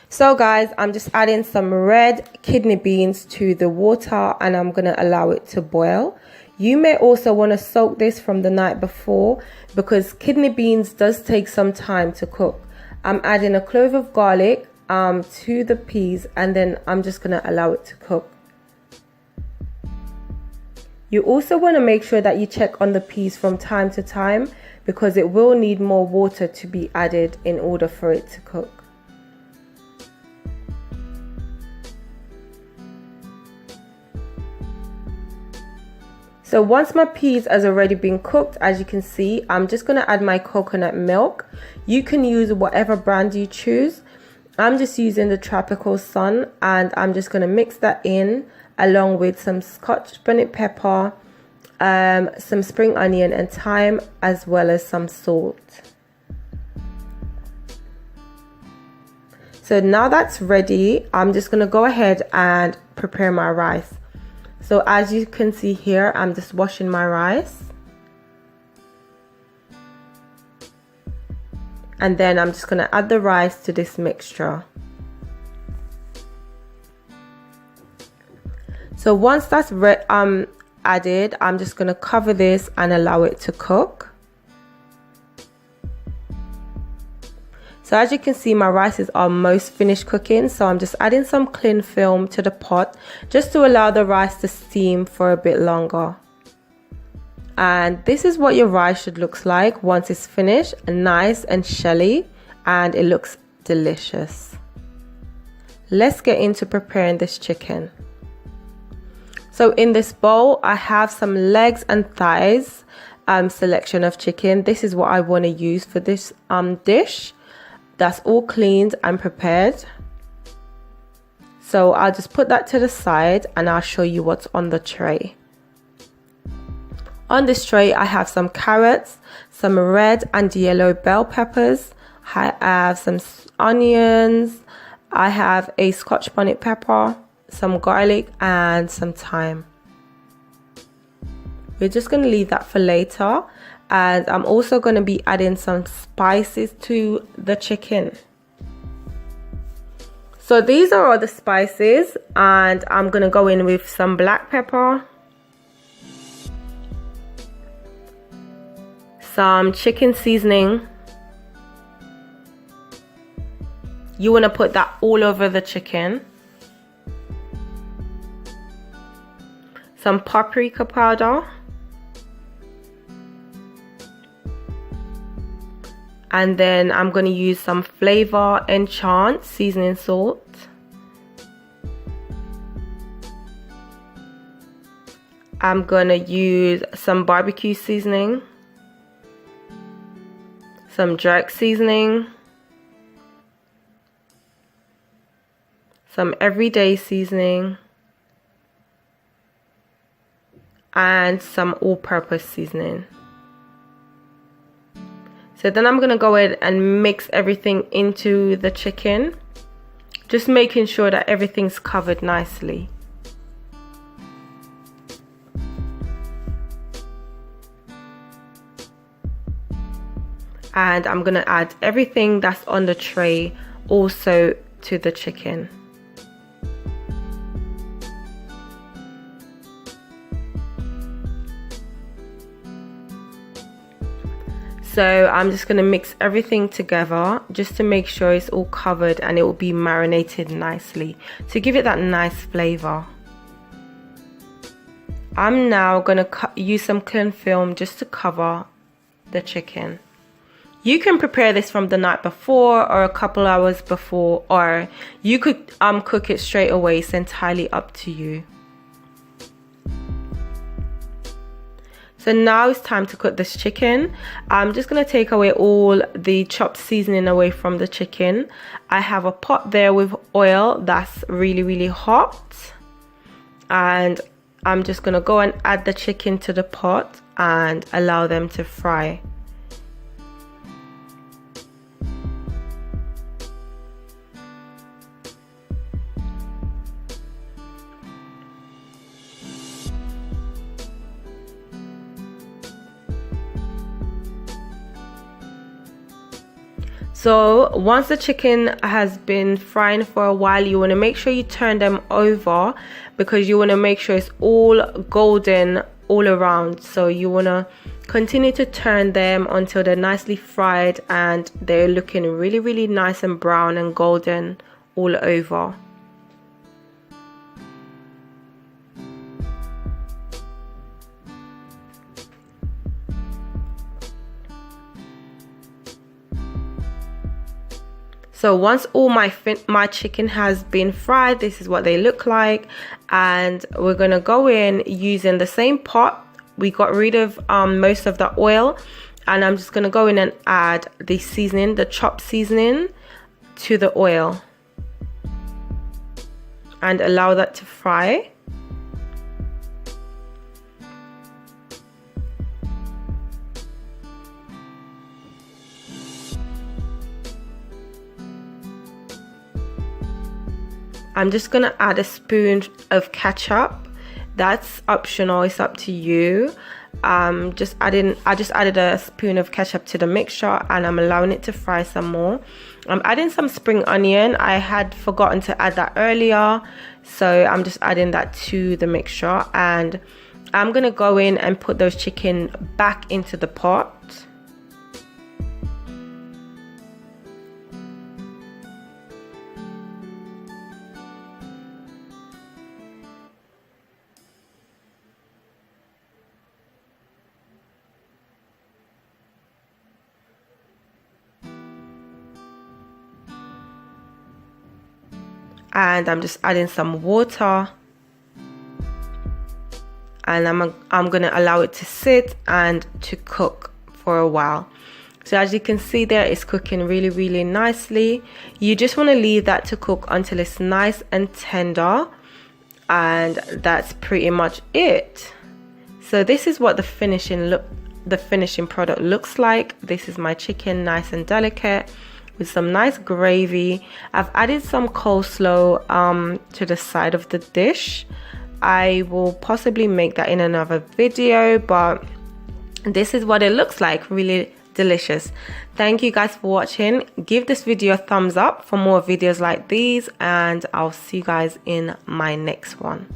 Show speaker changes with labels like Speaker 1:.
Speaker 1: So guys, I'm just adding some red kidney beans to the water and I'm going to allow it to boil. You may also want to soak this from the night before because kidney beans does take some time to cook. I'm adding a clove of garlic to the peas and then I'm just going to allow it to cook. You also want to make sure that you check on the peas from time to time because it will need more water to be added in order for it to cook. So once my peas has already been cooked, as you can see, I'm just going to add my coconut milk. You can use whatever brand you choose. I'm just using the Tropical Sun and I'm just going to mix that in along with some Scotch bonnet pepper, some spring onion and thyme, as well as some salt. So now that's ready, I'm just going to go ahead and prepare my rice. So as you can see here, I'm just washing my rice. And then I'm just going to add the rice to this mixture. So once that's added, I'm just going to cover this and allow it to cook. So as you can see, my rice is almost finished cooking. So I'm just adding some cling film to the pot just to allow the rice to steam for a bit longer. And this is what your rice should look like once it's finished, nice and shelly, and it looks delicious. Let's get into preparing this chicken. So in this bowl, I have some legs and thighs selection of chicken. This is what I want to use for this dish. That's all cleaned and prepared. So I'll just put that to the side and I'll show you what's on the tray. On this tray, I have some carrots, some red and yellow bell peppers. I have some onions. I have a Scotch bonnet pepper, some garlic and some thyme. We're just going to leave that for later. And I'm also going to be adding some spices to the chicken. So these are all the spices and I'm going to go in with some black pepper, some chicken seasoning. You want to put that all over the chicken. Some paprika powder. And then I'm going to use some Flavor Enchant seasoning salt. I'm going to use some barbecue seasoning. Some jerk seasoning. Some everyday seasoning. And some all-purpose seasoning. So then I'm going to go ahead and mix everything into the chicken. Just making sure that everything's covered nicely. And I'm going to add everything that's on the tray also to the chicken. So I'm just going to mix everything together just to make sure it's all covered and it will be marinated nicely to give it that nice flavor. I'm now going to use some cling film just to cover the chicken. You can prepare this from the night before or a couple hours before, or you could cook it straight away. It's entirely up to you. So now it's time to cook this chicken. I'm just going to take away all the chopped seasoning away from the chicken. I have a pot there with oil that's really hot. And I'm just going to go and add the chicken to the pot and allow them to fry. So once the chicken has been frying for a while, you want to make sure you turn them over, because you want to make sure it's all golden all around. So you want to continue to turn them until they're nicely fried and they're looking really nice and brown and golden all over. So once all my chicken has been fried, this is what they look like, and we're gonna go in using the same pot. We got rid of most of the oil, and I'm just gonna go in and add the seasoning, the chopped seasoning, to the oil and allow that to fry. I'm just gonna add a spoon of ketchup. That's optional, it's up to you. I just added a spoon of ketchup to the mixture, and I'm allowing it to fry some more. I'm adding some spring onion. I had forgotten to add that earlier, so I'm just adding that to the mixture, and I'm gonna go in and put those chicken back into the pot. And I'm just adding some water, and I'm gonna allow it to sit and to cook for a while. So as you can see there, it's cooking really nicely. You just want to leave that to cook until it's nice and tender, and that's pretty much it. So this is what the finishing product looks like. This is my chicken, nice and delicate, with some nice gravy. I've added some coleslaw to the side of the dish. I will possibly make that in another video, but this is what it looks like. Really delicious. Thank you guys for watching. Give this video a thumbs up for more videos like these, and I'll see you guys in my next one.